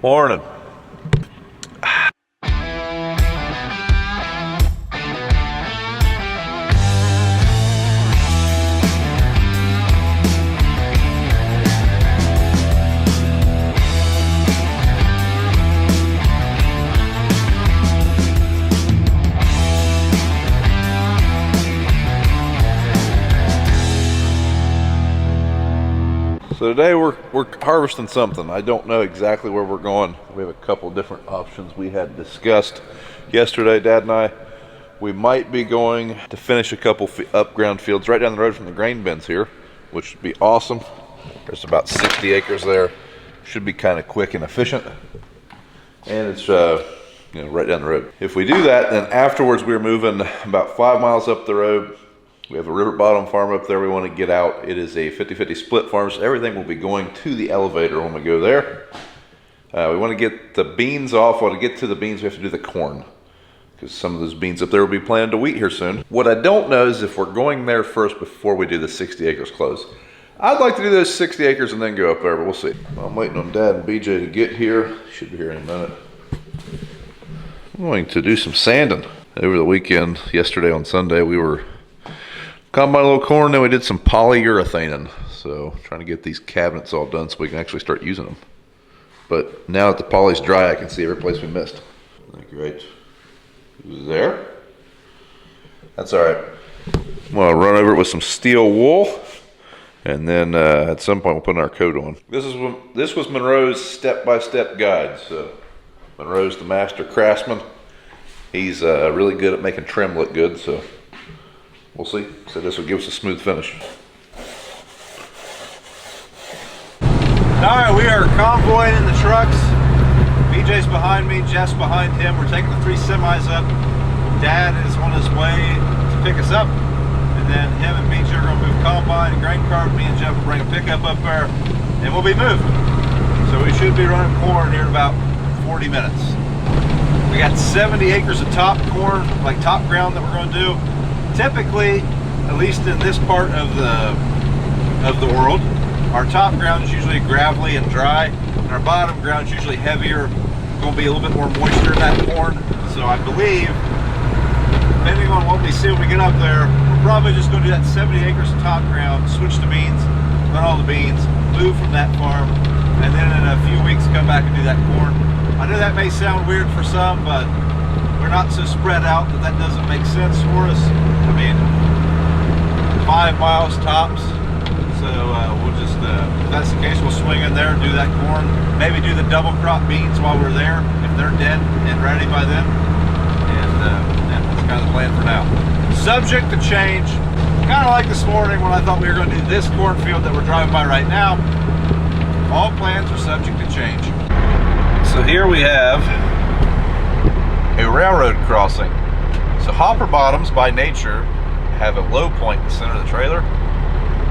Morning. So today we're harvesting something. I don't know exactly where we're going. We have a couple different options we had discussed yesterday, Dad and I. We might be going to finish a couple upground fields right down the road from the grain bins here, which would be awesome. There's about 60 acres there. Should be kind of quick and efficient. And it's right down the road. If we do that, then afterwards we're moving about 5 miles up the road. We have a river bottom farm up there we want to get out. It is a 50-50 split farm, so everything will be going to the elevator when we go there. We want to get the beans off. Well, to get to the beans, we have to do the corn, because some of those beans up there will be planted to wheat here soon. What I don't know is if we're going there first before we do the 60 acres close. I'd like to do those 60 acres and then go up there, but we'll see. I'm waiting on Dad and BJ to get here. Should be here in a minute. I'm going to do some sanding. Over the weekend, yesterday on Sunday, we were combine a little corn, then we did some polyurethaning. So trying to get these cabinets all done so we can actually start using them. But now that the poly's dry, I can see every place we missed. Great. There. That's all right. I'm gonna run over it with some steel wool, and then at some point we'll put our coat on. This was Monroe's step-by-step guide. So Monroe's the master craftsman. He's really good at making trim look good. So we'll see. So this will give us a smooth finish. All right, we are convoying in the trucks. BJ's behind me, Jeff's behind him. We're taking the 3 semis up. Dad is on his way to pick us up. And then him and BJ are gonna move combine and grain cart. Me and Jeff will bring a pickup up there and we'll be moving. So we should be running corn here in about 40 minutes. We got 70 acres of top corn, like top ground that we're gonna do. Typically, at least in this part of the world, our top ground is usually gravelly and dry, and our bottom ground is usually heavier. Going to be a little bit more moisture in that corn. So I believe, depending on what we see when we get up there, we're probably just going to do that 70 acres of top ground, switch to beans, run all the beans, move from that farm, and then in a few weeks come back and do that corn. I know that may sound weird for some, but we're not so spread out that doesn't make sense for us. I mean, 5 miles tops. So we'll just, if that's the case, we'll swing in there and do that corn. Maybe do the double crop beans while we're there, if they're dead and ready by then. And that's kind of the plan for now. Subject to change. Kind of like this morning when I thought we were going to do this cornfield that we're driving by right now. All plans are subject to change. So here we have a railroad crossing. So hopper bottoms by nature have a low point in the center of the trailer.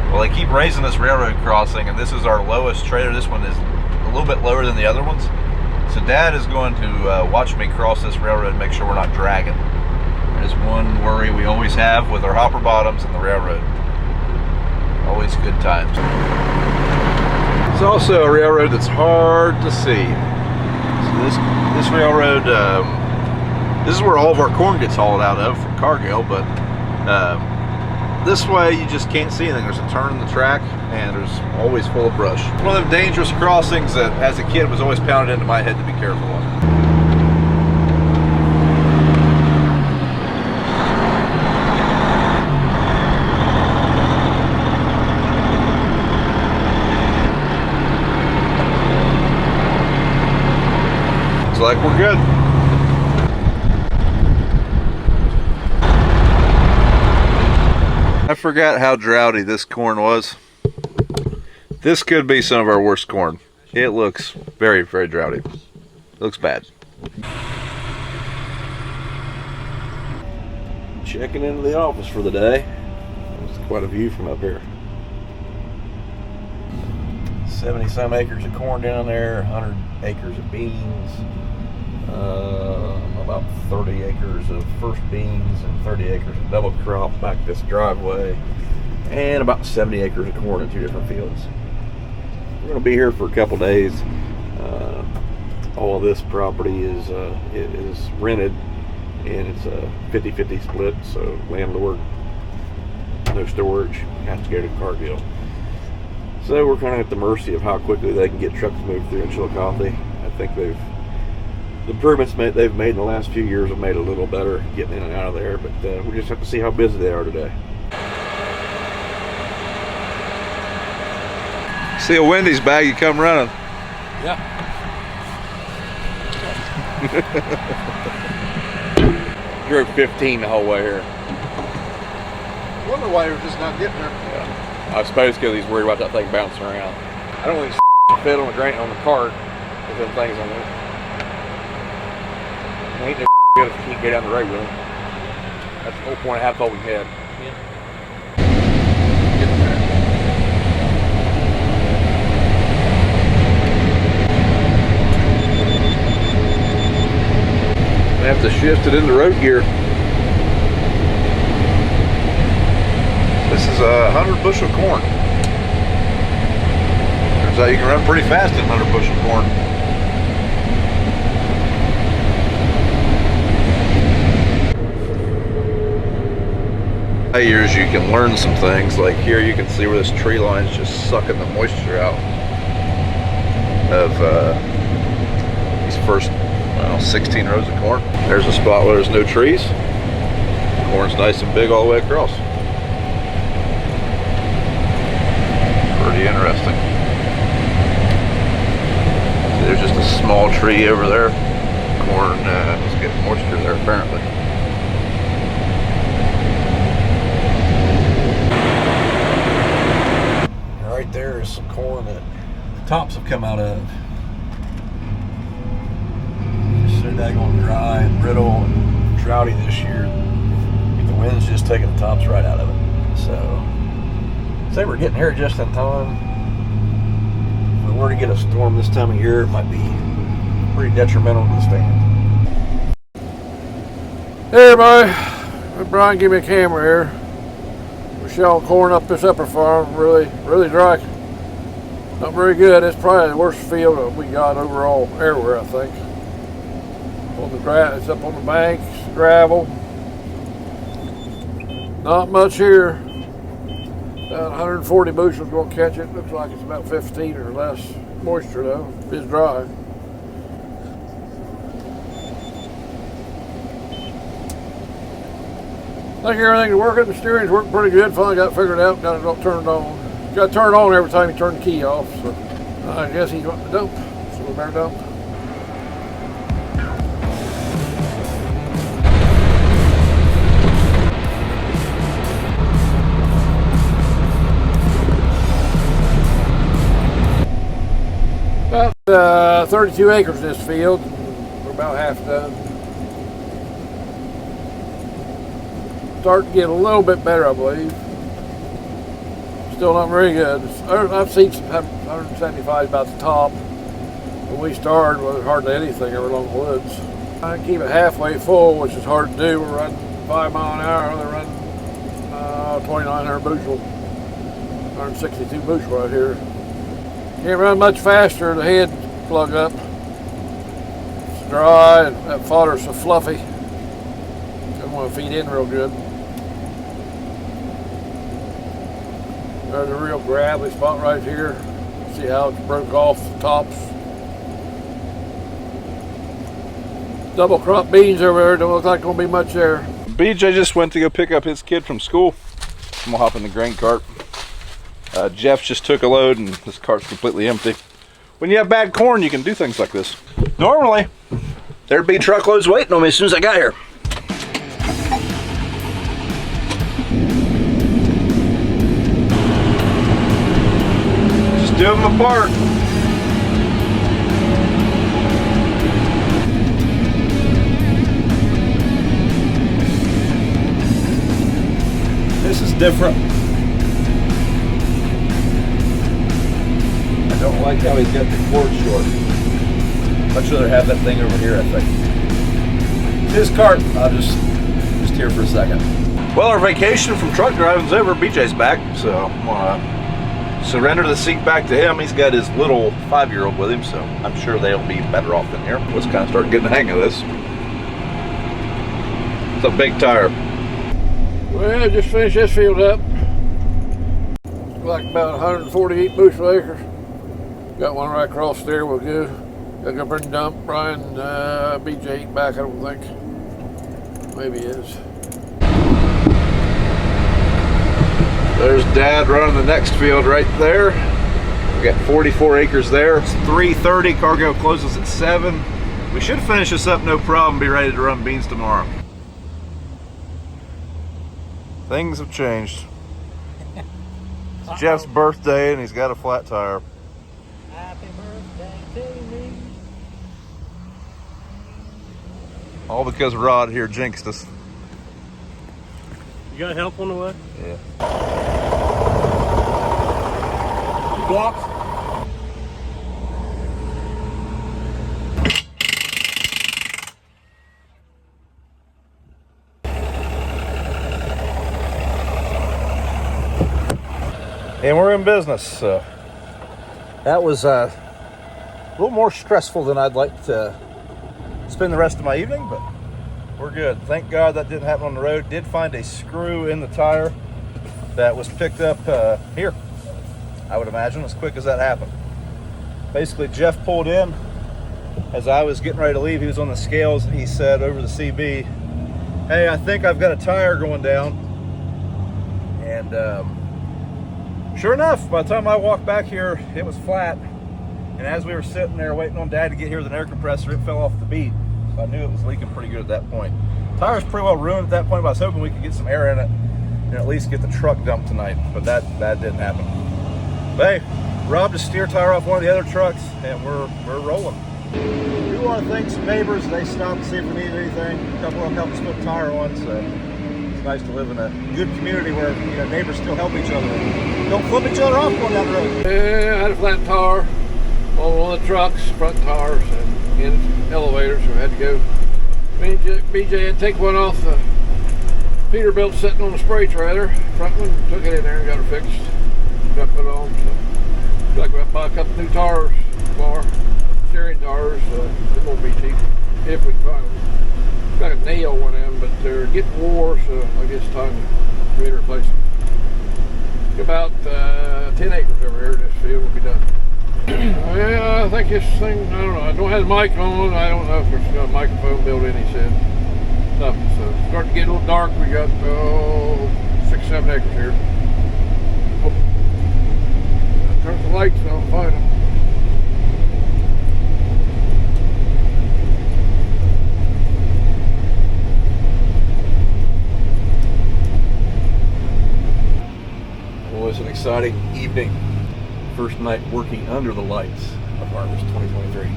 Well, they keep raising this railroad crossing, and this is our lowest trailer. This one is a little bit lower than the other ones. So Dad is going to watch me cross this railroad and make sure we're not dragging. That is one worry we always have with our hopper bottoms and the railroad. Always good times. It's also a railroad that's hard to see. So this railroad, this is where all of our corn gets hauled out of from Cargill, but this way you just can't see anything. There's a turn in the track and there's always full of brush. One of them dangerous crossings that as a kid was always pounded into my head to be careful of. Looks like we're good. I forgot how droughty this corn was. This could be some of our worst corn. It looks very, very droughty. It looks bad. Checking into the office for the day. There's quite a view from up here. 70 some acres of corn down there, 100 acres of beans, about 30 acres of first beans and 30 acres of double crop back this driveway, and about 70 acres of corn in 2 different fields. We're going to be here for a couple days. All of this property is rented, and it's a 50-50 split, so landlord, no storage, have to go to Cargill. So we're kind of at the mercy of how quickly they can get trucks moved through in Chillicothe. I think the improvements they've made in the last few years have made it a little better getting in and out of there, but we just have to see how busy they are today. See a Wendy's bag, you come running. Yeah. Drove 15 the whole way here. I wonder why you're just not getting there. Yeah. I suppose because he's worried about that thing bouncing around. I don't think it's fit on the cart with them things on it. It ain't no good if you can't get down the road with them. That's the whole point of how far we had. Yeah. I have to shift it into road gear. This is 100 bushel corn. Turns out you can run pretty fast in 100 bushel corn. Years you can learn some things. Like here you can see where this tree line is just sucking the moisture out of these first 16 rows of corn. There's a spot where there's no trees. Corn's nice and big all the way across. Pretty interesting. There's just a small tree over there. Corn is getting moisture there apparently. Right there is some corn that the tops have come out of. It's so daggone dry and brittle and droughty this year. The wind's just taking the tops right out of it. So, say we're getting here just in time. If we were to get a storm this time of year, it might be pretty detrimental to the stand. Hey everybody, Brian gave me a camera here. We're shelling corn up this upper farm, really dry. Not very good. It's probably the worst field that we got overall everywhere, I think. On the grass, it's up on the banks, gravel. Not much here. About 140 bushels going to catch it. Looks like it's about 15 or less moisture though. It's dry. I think everything's working. The steering's working pretty good. Finally got it figured out. Got it turned on. Got to turn it on every time you turn the key off. So I guess he's wanting to dump. So we better dump. About 32 acres in this field. We're about half done. Starting to get a little bit better, I believe. Still not very good. I've seen some 175 about the top. When we started, there was hardly anything over along the woods. I keep it halfway full, which is hard to do. We're running 5 miles an hour. They're running 2,900 bushel, 162 bushel right here. Can't run much faster. The head plug up. It's dry, and that fodder's so fluffy. Don't want to feed in real good. There's a real gravelly spot right here. See how it broke off the tops. Double crop beans over there. Don't look like going to be much there. BJ just went to go pick up his kid from school. I'm gonna hop in the grain cart. Jeff just took a load and this cart's completely empty. When you have bad corn, you can do things like this. Normally, there'd be truckloads waiting on me as soon as I got here. Just do them apart. This is different. I don't like how he's got the cord short. Much rather have that thing over here, I think. his cart. I'll just here for a second. Well, our vacation from truck driving's over. BJ's back, so I'm gonna surrender the seat back to him. He's got his little 5-year-old with him, so I'm sure they'll be better off in here. Let's kind of start getting the hang of this. It's a big tire. Well, just finished this field up. Like about 148 bushel acres. Got one right across there. We'll go. Gotta go bring dump. Brian, BJ ain't back, I don't think. Maybe he is. There's Dad running the next field right there. We got 44 acres there. It's 3:30. Cargo closes at 7. We should finish this up no problem. Be ready to run beans tomorrow. Things have changed. It's Jeff's birthday and he's got a flat tire. Happy birthday to me. All because Rod here jinxed us. You got help on the way? Yeah. Blocks? And we're in business. So that was a little more stressful than I'd like to spend the rest of my evening, but we're good. Thank God that didn't happen on the road. Did find a screw in the tire that was picked up here, I would imagine, as quick as that happened. Basically, Jeff pulled in as I was getting ready to leave. He was on the scales and he said over the CB, "Hey, I think I've got a tire going down." And sure enough, by the time I walked back here, it was flat. And as we were sitting there waiting on Dad to get here with an air compressor, it fell off the bead. So I knew it was leaking pretty good at that point. Tire's pretty well ruined at that point, but I was hoping we could get some air in it and at least get the truck dumped tonight. But that didn't happen. But hey, robbed a steer tire off one of the other trucks, and we're rolling. We want to thank some neighbors. They stopped to see if we needed anything. A couple of them helped us put a tire on, so it's nice to live in a good community where neighbors still help each other. Don't flip each other off going down the road. Yeah, I had a flat tire on one of the trucks, front tires, and in elevators, so we had to go. BJ had to take one off the Peterbilt sitting on the spray trailer. Front one, took it in there and got it fixed. Got put on. So got to go out and buy a couple new tires for steering tires. They won't be cheap if we can find them. Got a nail one of them, but they're getting wore, so I guess it's time to replace them. About 10 acres over here in this field will be done. Well, I think this thing, I don't know, I don't have the mic on. I don't know if there's got a microphone built in, he said. Nothing, so it's starting to get a little dark. We got 6-7 acres here. Oh. Turn the lights on, find them. Well, it's an exciting evening. First night working under the lights of Harvest 2023.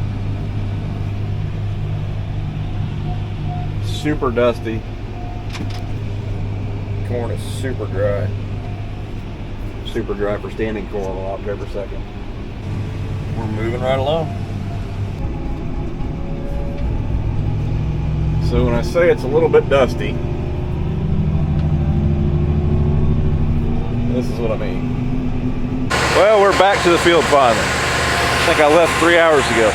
Super dusty. Corn is super dry. Super dry for standing corn on October 2nd. We're moving right along. So when I say it's a little bit dusty, this is what I mean. Well, we're back to the field finally. I think I left 3 hours ago.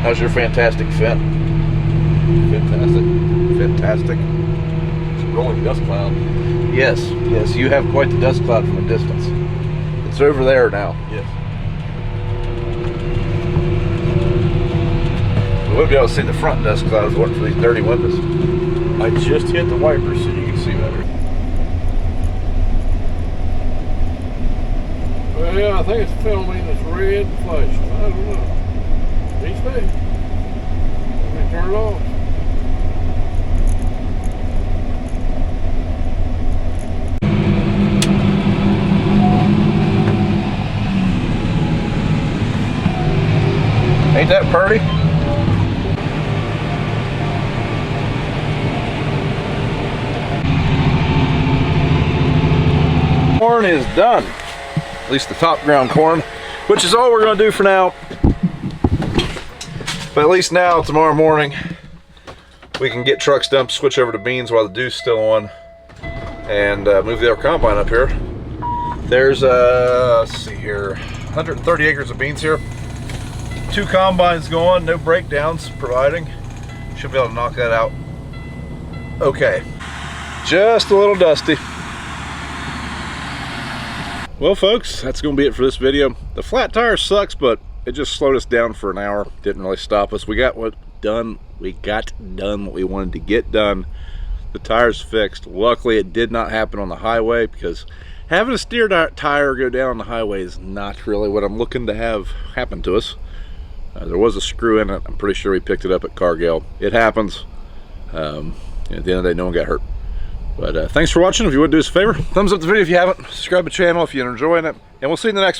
How's your fantastic fit? Fantastic. It's a rolling dust cloud. Yes, you have quite the dust cloud from a distance. It's over there now. Yes. We wouldn't be able to see the front dust because I was looking for these dirty windows. I just hit the wipers so you can see better. Well, yeah, I think it's filming this red flash. I don't know. Each day. Let me turn it off. Ain't that pretty? Corn is done. at least the top ground corn, which is all we're going to do for now. But at least now, tomorrow morning, we can get trucks dumped, switch over to beans while the dew's still on, and move the other combine up here. There's, let's see here, 130 acres of beans here. 2 combines going, no breakdowns providing. Should be able to knock that out. Okay, just a little dusty. Well folks, that's gonna be it for this video. The flat tire sucks, but it just slowed us down for an hour. Didn't really stop us. We got done what we wanted to get done. The tire's fixed. Luckily it did not happen on the highway, because having a steer tire go down on the highway is not really what I'm looking to have happen to us. There was a screw in it. I'm pretty sure we picked it up at Cargill. It happens. At the end of the day, no one got hurt. But thanks for watching. If you would do us a favor, thumbs up the video if you haven't. Subscribe to the channel if you're enjoying it. And we'll see you in the next one.